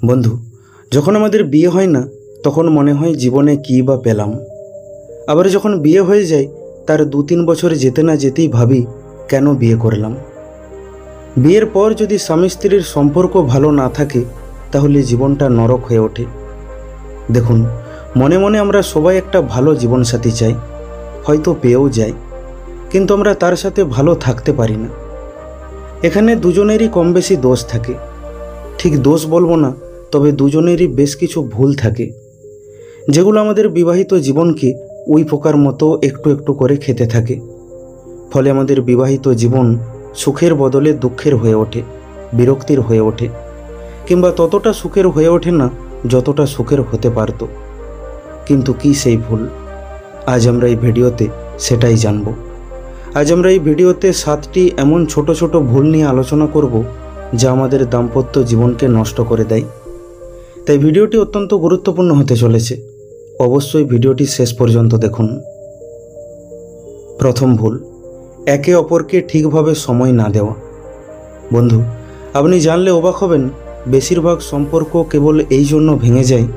বন্ধু, যখন আমাদের বিয়ে হয় না তখন মনে হয় জীবনে কী বা পেলাম। আবার যখন বিয়ে হয়ে যায় তার 2-3 বছর যেতে না যেতেই ভাবি কেন বিয়ে করলাম। বিয়ের পর যদি স্বামী স্ত্রীর সম্পর্ক ভালো না থাকে তাহলে জীবনটা নরক হয়ে ওঠে। দেখুন, মনে মনে আমরা সবাই একটা ভালো জীবনসাথী চাই, হয়তো পেয়েও যাই, কিন্তু আমরা তার সাথে ভালো থাকতে পারি না। এখানে দুজনেরই কম বেশি দোষ থাকে। ঠিক দোষ বলবো না, তবে দুজনেরই বেশ কিছু ভুল থাকে, যেগুলো আমাদের বিবাহিত জীবনকে ওই পোকার মতো একটু একটু করে খেতে থাকে। ফলে আমাদের বিবাহিত জীবন সুখের বদলে দুঃখের হয়ে ওঠে, বিরক্তির হয়ে ওঠে, কিংবা ততটা সুখের হয়ে ওঠে না যতটা সুখের হতে পারত। কিন্তু কি সেই ভুল? আজ আমরা এই ভিডিওতে সেটাই জানব। আজ আমরা এই ভিডিওতে 7টি এমন ছোট ছোট ভুল নিয়ে আলোচনা করব যা আমাদের দাম্পত্য জীবনকে নষ্ট করে দেয়। তাই ভিডিওটি অত্যন্ত গুরুত্বপূর্ণ হতে চলেছে, অবশ্যই ভিডিওটি শেষ পর্যন্ত দেখুন। প্রথম ভুল, একে অপরকে ঠিকভাবে সময় না দেওয়া। বন্ধু, আপনি জানলে অবাক হবেন, বেশিরভাগ সম্পর্ক কেবল এই জন্য ভেঙে যায়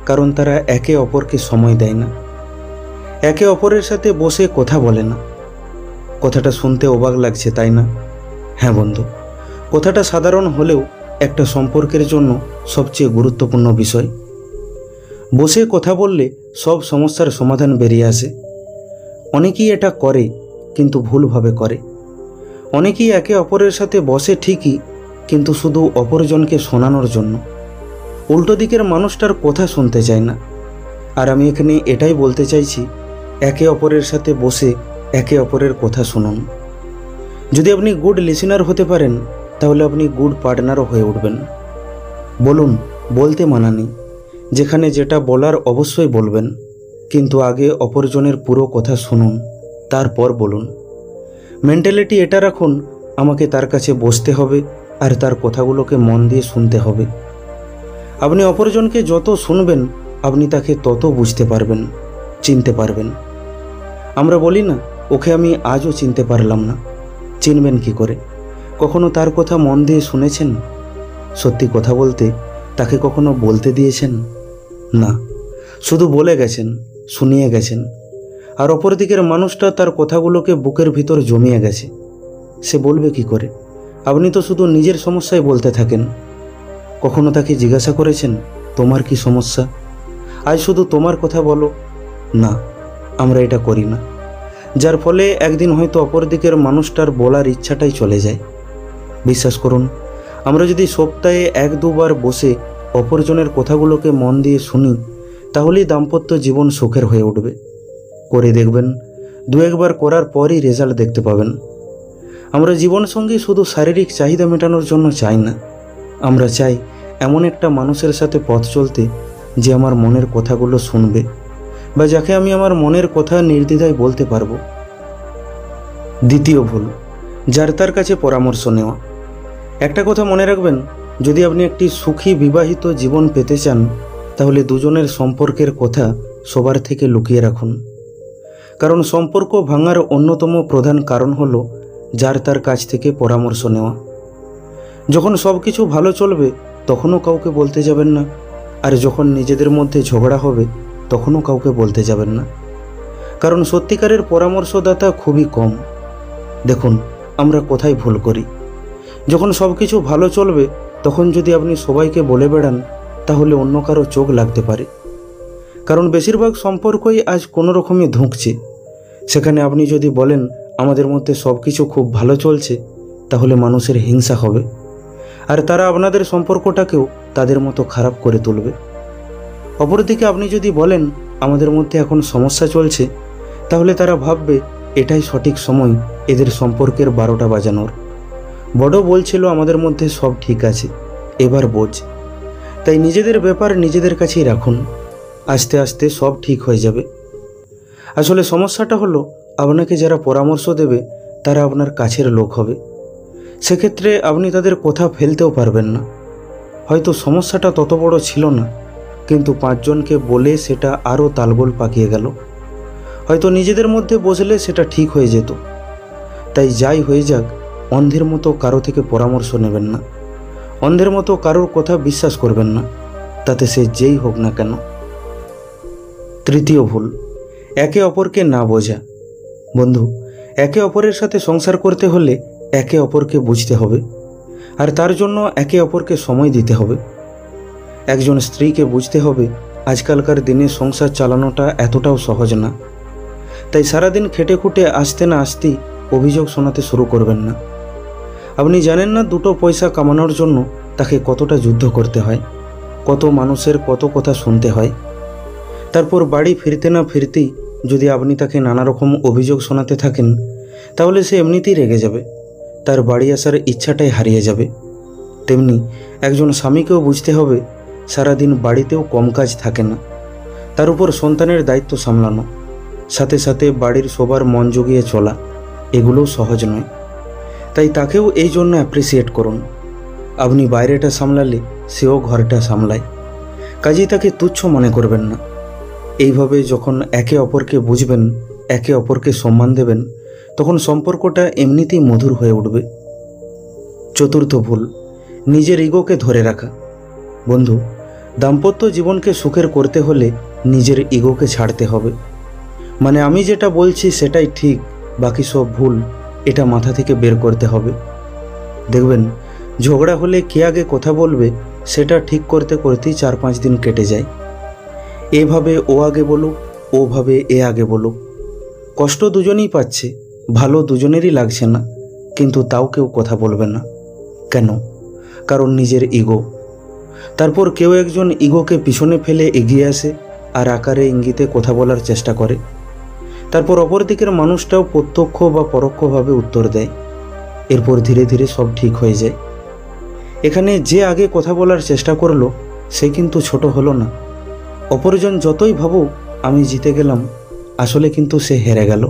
কারণ তারা একে অপরকে সময় দেয় না, একে অপরের সাথে বসে কথা বলে না। কথাটা শুনতে অবাক লাগছে, তাই না? হ্যাঁ বন্ধু, কথাটা সাধারণ হলেও একটা সম্পর্কের জন্য সবচেয়ে গুরুত্বপূর্ণ বিষয়। বসে কথা বললে সব সমস্যার সমাধান বেরিয়ে আসে। অনেকেই এটা করে, কিন্তু ভুলভাবে করে। অনেকেই একে অপরের সাথে বসে ঠিকই, কিন্তু শুধু অপরজনকে শোনানোর জন্য। উল্টো দিকের মানুষটার কথা শুনতে চায় না। আর আমি এখানে এটাই বলতে চাইছি, একে অপরের সাথে বসে একে অপরের কথা শুনুন। যদি আপনি গুড লিসেনার হতে পারেন তাহলে আপনি গুড পার্টনারও হয়ে উঠবেন। বলুন, বলতে মানা নেই, যেখানে যেটা বলার অবশ্যই বলবেন, কিন্তু আগে অপরজনের পুরো কথা শুনুন, তারপর বলুন। মেন্টালিটি এটা রাখুন, আমাকে তার কাছে বসতে হবে আর তার কথাগুলোকে মন দিয়ে শুনতে হবে। আপনি অপরজনকে যত শুনবেন আপনি তাকে তত বুঝতে পারবেন, চিনতে পারবেন। আমরা বলি না, ওকে আমি আজও চিনতে পারলাম না। চিনবেন কি করে? কখনো তার কথা মন দিয়ে শুনেছেন? সত্যি কথা বলতে তাকে কখনো বলতে দিয়েছেন? না, শুধু বলে গেছেন, শুনিয়ে গেছেন। আর অপরদিকের মানুষটা তার কথাগুলোকে বুকের ভিতর জমিয়ে গেছে। সে বলবে কি করে? আপনি তো শুধু নিজের সমস্যায় বলতে থাকেন। কখনো তাকে জিজ্ঞাসা করেছেন, তোমার কি সমস্যা? আজ শুধু তোমার কথা বলো। না, আমরা এটা করি না, যার ফলে একদিন হয়তো অপরদিকের মানুষটার বলার ইচ্ছাটাই চলে যায়। বিশ্বাস করুন, আমরা যদি সপ্তাহে 1-2 বার বসে অপরজনের কথাগুলোকে মন দিয়ে শুনি তাহলেই দাম্পত্য জীবন সুখের হয়ে উঠবে। করে দেখবেন, 2-1 বার করার পরই রেজাল্ট দেখতে পাবেন। আমরা জীবনসঙ্গী শুধু শারীরিক চাহিদা মেটানোর জন্য চাই না, আমরা চাই এমন একটা মানুষের সাথে পথ চলতে যে আমার মনের কথাগুলো শুনবে, বা যাকে আমি আমার মনের কথা নির্দ্বিধায় বলতে পারবো। দ্বিতীয় ভুল, যার তার কাছে পরামর্শ নেওয়া। একটা কথা মনে রাখবেন, যদি আপনি একটি সুখী বিবাহিত জীবন পেতে চান তাহলে দুজনের সম্পর্কের কথা সবার থেকে লুকিয়ে রাখুন। কারণ সম্পর্ক ভাঙার অন্যতম প্রধান কারণ হলো যার তার কাছ থেকে পরামর্শ নেওয়া। যখন সব কিছু ভালো চলবে তখনও কাউকে বলতে যাবেন না, আর যখন নিজেদের মধ্যে ঝগড়া হবে তখনও কাউকে বলতে যাবেন না। কারণ সত্যিকারের পরামর্শদাতা খুবই কম। দেখুন, আমরা কোথায় ভুল করি? যখন সব কিছু ভালো চলবে তখন যদি আপনি সবাইকে বলে বেড়ান তাহলে অন্য কারো চোখ লাগতে পারে। কারণ বেশিরভাগ সম্পর্কই আজ কোনো রকমে ধুঁকছে। সেখানে আপনি যদি বলেন আমাদের মধ্যে সব কিছু খুব ভালো চলছে, তাহলে মানুষের হিংসা হবে, আর তারা আপনাদের সম্পর্কটাকেও তাদের মতো খারাপ করে তুলবে। অপরদিকে আপনি যদি বলেন আমাদের মধ্যে এখন সমস্যা চলছে, তাহলে তারা ভাববে এটাই সঠিক সময় এদের সম্পর্কের 12টা বাজানোর। বড় বলছিল আমাদের মধ্যে সব ঠিক আছে, এবার বোঝ। তাই নিজেদের ব্যাপার নিজেদের কাছেই রাখুন, আস্তে আস্তে সব ঠিক হয়ে যাবে। আসলে সমস্যাটা হলো, আপনাকে যারা পরামর্শ দেবে তারা আপনার কাছের লোক হবে। সেক্ষেত্রে আপনি তাদের কথা ফেলতেও পারবেন না। হয়তো সমস্যাটা তত বড় ছিল না, কিন্তু 5 জনকে বলে সেটা আরও তালগোল পাকিয়ে গেল। হয়তো নিজেদের মধ্যে বসলে সেটা ঠিক হয়ে যেত। তাই যাই হয়ে যাক, অন্ধের মতো কারো থেকে পরামর্শ নেবেন না। অন্ধের মতো কারোর কথা বিশ্বাস করবেন না, তাতে সে যেই হোক না কেন। তৃতীয় ভুল, একে অপরকে না বোঝা। বন্ধু, একে অপরের সাথে সংসার করতে হলে একে অপরকে বুঝতে হবে, আর তার জন্য একে অপরকে সময় দিতে হবে। একজন স্ত্রীকে বুঝতে হবে আজকালকার দিনে সংসার চালানোটা এতটাও সহজ না। তাই সারাদিন খেটে খুঁটে আসতে না আসতেই অভিযোগ শোনাতে শুরু করবেন না। আপনি জানেন না দুটো পয়সা কামানোর জন্য তাকে কতটা যুদ্ধ করতে হয়, কত মানুষের কত কথা শুনতে হয়। তারপর বাড়ি ফিরতে না ফিরতেই যদি আপনি তাকে নানা রকম অভিযোগ শোনাতে থাকেন, তাহলে সে এমনিতেই রেগে যাবে, তার বাড়ি আসার ইচ্ছাটাই হারিয়ে যাবে। তেমনি একজন স্বামীকেও বুঝতে হবে সারাদিন বাড়িতেও কম কাজ থাকে না, তার উপর সন্তানের দায়িত্ব সামলানো, সাথে সাথে বাড়ির সবার মন জুগিয়ে চলা, এগুলোও সহজ নয়। তাই তাকেও এই জন্য অ্যাপ্রিসিয়েট করুন। আপনি বাইরেটা সামলালে সেও ঘরটা সামলায়, কাজেই তাকে তুচ্ছ মনে করবেন না। এইভাবে যখন একে অপরকে বুঝবেন, একে অপরকে সম্মান দেবেন, তখন সম্পর্কটা এমনিতেই মধুর হয়ে উঠবে। চতুর্থ ভুল, নিজের ইগোকে ধরে রাখা। বন্ধু, দাম্পত্য জীবনকে সুখের করতে হলে নিজের ইগোকে ছাড়তে হবে। মানে আমি যেটা বলছি সেটাই ঠিক, বাকি সব ভুল, এটা মাথা থেকে বের করতে হবে। দেখবেন ঝগড়া হলে কে আগে কথা বলবে সেটা ঠিক করতে করতেই 4-5 দিন কেটে যায়। এভাবে ও আগে বলুক, ওভাবে এ আগে বলুক, কষ্ট দুজনেই পাচ্ছে, ভালো দুজনেরই লাগছে না, কিন্তু তাও কেউ কথা বলবে না। কেন? কারণ নিজের ইগো। তারপর কেউ একজন ইগোকে পিছনে ফেলে এগিয়ে আসে আর আকারে ইঙ্গিতে কথা বলার চেষ্টা করে। তারপর অপর দিকের মানুষটাও প্রত্যক্ষ বা পরোক্ষভাবে উত্তর দেয়। এরপর ধীরে ধীরে সব ঠিক হয়ে যায়। এখানে যে আগে কথা বলার চেষ্টা করলো সে কিন্তু ছোট হলো না। অপরজন যতই ভাবুক আমি জিতে গেলাম, আসলে কিন্তু সে হেরে গেল।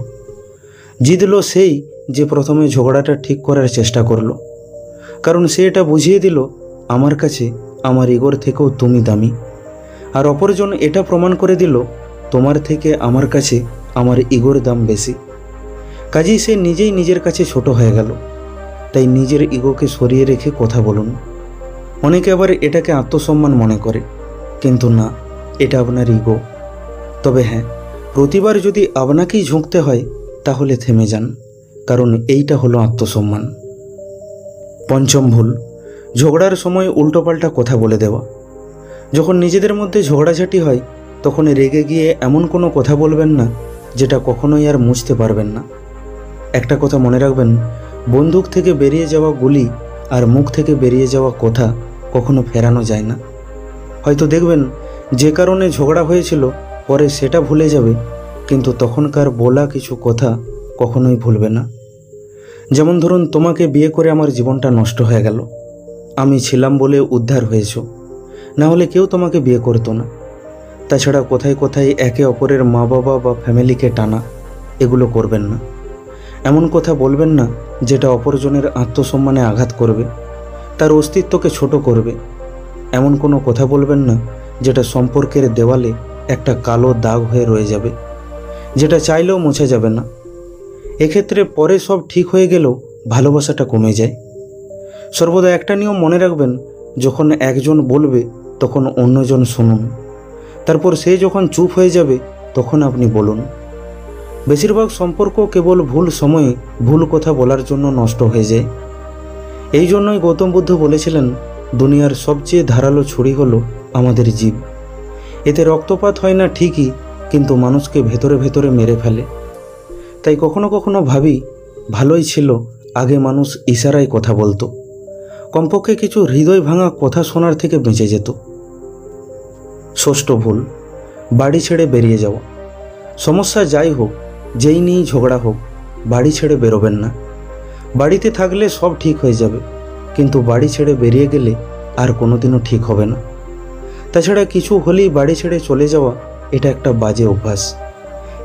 জিতলো সেই যে প্রথমে ঝগড়াটা ঠিক করার চেষ্টা করলো, কারণ সে এটা বুঝিয়ে দিল আমার কাছে আমার ইগোর থেকেও তুমি দামি। আর অপরজন এটা প্রমাণ করে দিল তোমার থেকে আমার কাছে আমার ইগোর দাম বেশি। কাজেই সে নিজেই নিজের কাছে ছোট হয়ে গেল। তাই নিজের ইগোকে সরিয়ে রেখে কথা বলুন। অনেকে আবার এটাকে আত্মসম্মান মনে করে, কিন্তু না, এটা আপনার ইগো। তবে হ্যাঁ, প্রতিবার যদি আপনাকেই ঝুঁকতে হয় তাহলে থেমে যান, কারণ এইটা হলো আত্মসম্মান। পঞ্চম ভুল, ঝগড়ার সময় উল্টোপাল্টা কথা বলে দেওয়া। যখন নিজেদের মধ্যে ঝগড়াঝাটি হয় তখন রেগে গিয়ে এমন কোনো কথা বলবেন না যেটা কখনোই আর মুছতে পারবেন না। একটা কথা মনে রাখবেন, বন্দুক থেকে বেরিয়ে যাওয়া গুলি আর মুখ থেকে বেরিয়ে যাওয়া কথা কখনো ফেরানো যায় না। হয়তো দেখবেন যে কারণে ঝগড়া হয়েছিল পরে সেটা ভুলে যাবে, কিন্তু তখনকার বলা কিছু কথা কখনোই ভুলবে না। যেমন ধরুন, তোমাকে বিয়ে করে আমার জীবনটা নষ্ট হয়ে গেল, আমি ছিলাম বলে উদ্ধার হয়েছ, না হলে কেউ তোমাকে বিয়ে করতো না। তাছাড়া কোথায় কোথায় একে অপরের মা বাবা বা ফ্যামিলিকে টানা, এগুলো করবেন না। এমন কথা বলবেন না যেটা অপরজনের আত্মসম্মানে আঘাত করবে, তার অস্তিত্বকে ছোট করবে। এমন কোনো কথা বলবেন না যেটা সম্পর্কের দেওয়ালে একটা কালো দাগ হয়ে রয়ে যাবে, যেটা চাইলেও মোছা যাবে না। এক্ষেত্রে পরে সব ঠিক হয়ে গেলেও ভালোবাসাটা কমে যায়। সর্বদা একটা নিয়ম মনে রাখবেন, যখন একজন বলবে তখন অন্যজন শুনুন, তারপর সে যখন চুপ হয়ে যাবে তখন আপনি বলুন। বেশিরভাগ সম্পর্ক কেবল ভুল সময়ে ভুল কথা বলার জন্য নষ্ট হয়ে যায়। এই জন্যই গৌতম বুদ্ধ বলেছিলেন, দুনিয়ার সবচেয়ে ধারালো ছুরি হলো আমাদের জীব। এতে রক্তপাত হয় না ঠিকই, কিন্তু মানুষকে ভেতরে ভেতরে মেরে ফেলে। তাই কখনো কখনো ভাবি, ভালোই ছিল আগে মানুষ ইশারায় কথা বলতো, কমপক্ষে কিছু হৃদয় ভাঙা কথা শোনার থেকে বেঁচে যেত। ষষ্ঠ ভুল, বাড়ি ছেড়ে বেরিয়ে যাওয়া। সমস্যা যাই হোক, যেই নিয়েই ঝগড়া হোক, বাড়ি ছেড়ে বেরোবেন না। বাড়িতে থাকলে সব ঠিক হয়ে যাবে, কিন্তু বাড়ি ছেড়ে বেরিয়ে গেলে আর কোনোদিনও ঠিক হবে না। তাছাড়া কিছু হলেই বাড়ি ছেড়ে চলে যাওয়া, এটা একটা বাজে অভ্যাস।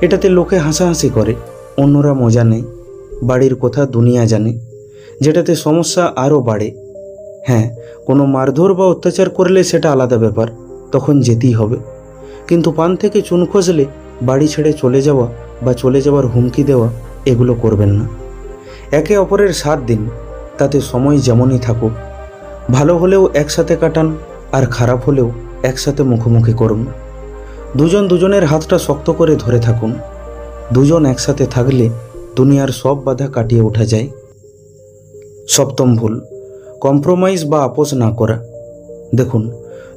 এটাতে লোকে হাসাহাসি করে, অন্যরা মজা নেয়, বাড়ির কথা দুনিয়া জানে, যেটাতে সমস্যা আরও বাড়ে। হ্যাঁ, কোনো মারধর বা অত্যাচার করলে সেটা আলাদা ব্যাপার, তখন যেতেই হবে। কিন্তু পান থেকে চুন খসলে বাড়ি ছেড়ে চলে যাওয়া বা চলে যাওয়ার হুমকি দেওয়া, এগুলো করবেন না। একে অপরের সাথ দিন, তাতে সময় যেমনই থাকুক। ভালো হলেও একসাথে কাটান, আর খারাপ হলেও একসাথে মুখোমুখি করুন। দুজন দুজনের হাতটা শক্ত করে ধরে থাকুন। দুজন একসাথে থাকলে দুনিয়ার সব বাধা কাটিয়ে ওঠা যায়। সপ্তম ভুল, কম্প্রোমাইজ বা আপোষ না করা। দেখুন,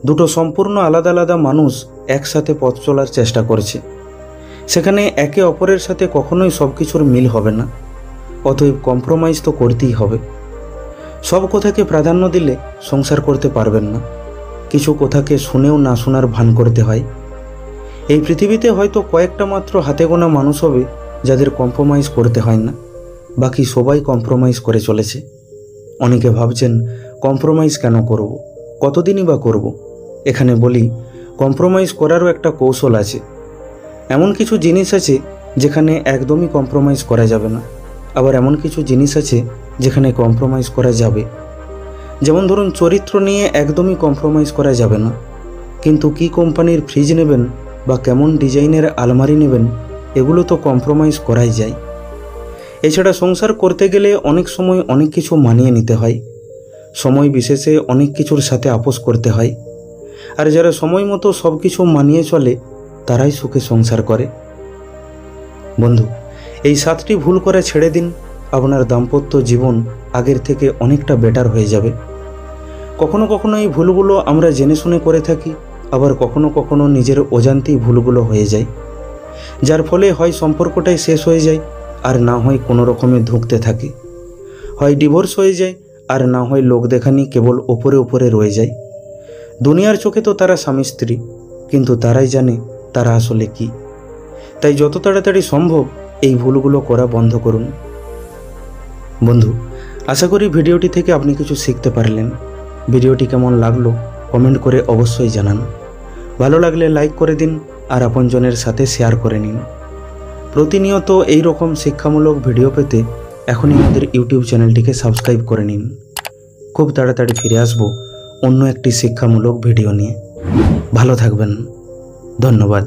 দুটো সম্পূর্ণ আলাদা আলাদা মানুষ একসাথে পথ চলার চেষ্টা করছে। সেখানে একে অপরের সাথে কখনোই সব কিছুর মিল হবে না। অতএব কম্প্রোমাইজ তো করতেই হবে। সব কথাকে প্রাধান্য দিলে সংসার করতে পারবেন না। কিছু কথাকে শুনেও না শোনার ভান করতে হয়। এই পৃথিবীতে হয়তো কয়েকটা মাত্র হাতে গোনা মানুষ হবে যাদের কম্প্রোমাইজ করতে হয় না। বাকি সবাই কম্প্রোমাইজ করে চলেছে। অনেকে ভাবছেন কম্প্রোমাইজ কেন করব, কতদিনই বা করব। এখানে বলি, কম্প্রোমাইজ করারও একটা কৌশল আছে। এমন কিছু জিনিস আছে যেখানে একদমই কম্প্রোমাইজ করা যাবে না, আবার এমন কিছু জিনিস আছে যেখানে কম্প্রোমাইজ করা যাবে। যেমন ধরুন, চরিত্র নিয়ে একদমই কম্প্রোমাইজ করা যাবে না, কিন্তু কী কোম্পানির ফ্রিজ নেবেন বা কেমন ডিজাইনের আলমারি নেবেন, এগুলো তো কম্প্রোমাইজ করাই যায়। এছাড়া সংসার করতে গেলে অনেক সময় অনেক কিছু মানিয়ে নিতে হয়। সময় বিশেষে অনেক কিছুর সাথে আপোষ করতে হয়। আর যারা সময় মতো সব কিছু মানিয়ে চলে তারাই সুখে সংসার করে। বন্ধু, এই 7টি ভুল করে ছেড়ে দিন, আপনার দাম্পত্য জীবন আগের থেকে অনেকটা বেটার হয়ে যাবে। কখনো কখনো এই ভুলগুলো আমরা জেনে শুনে করে থাকি, আবার কখনো কখনো নিজের অজান্তেই ভুলগুলো হয়ে যায়, যার ফলে হয় সম্পর্কটাই শেষ হয়ে যায়, আর না হয় কোনো রকমে ধুঁকতে থাকে। হয় ডিভোর্স হয়ে যায়, আর না হয় লোক দেখানি কেবল ওপরে ওপরে রয়ে যায়। দুনিয়ার চোখে তো তারা স্বামী স্ত্রী, কিন্তু তারাই জানে তারা আসলে কি। তাই যত তাড়াতাড়ি সম্ভব এই ভুলগুলো করা বন্ধ করুন। বন্ধু, আশা করি ভিডিওটি থেকে আপনি কিছু শিখতে পারলেন। ভিডিওটি কেমন লাগলো কমেন্ট করে অবশ্যই জানান। ভালো লাগলে লাইক করে দিন, আর আপনজনের সাথে শেয়ার করে নিন। প্রতিনিয়ত এই রকম শিক্ষামূলক ভিডিও পেতে এখনই আমাদের ইউটিউব চ্যানেলটিকে সাবস্ক্রাইব করে নিন। খুব তাড়াতাড়ি ফিরে আসব অন্য একটি শিক্ষামূলক ভিডিও নিয়ে। ভালো থাকবেন। ধন্যবাদ।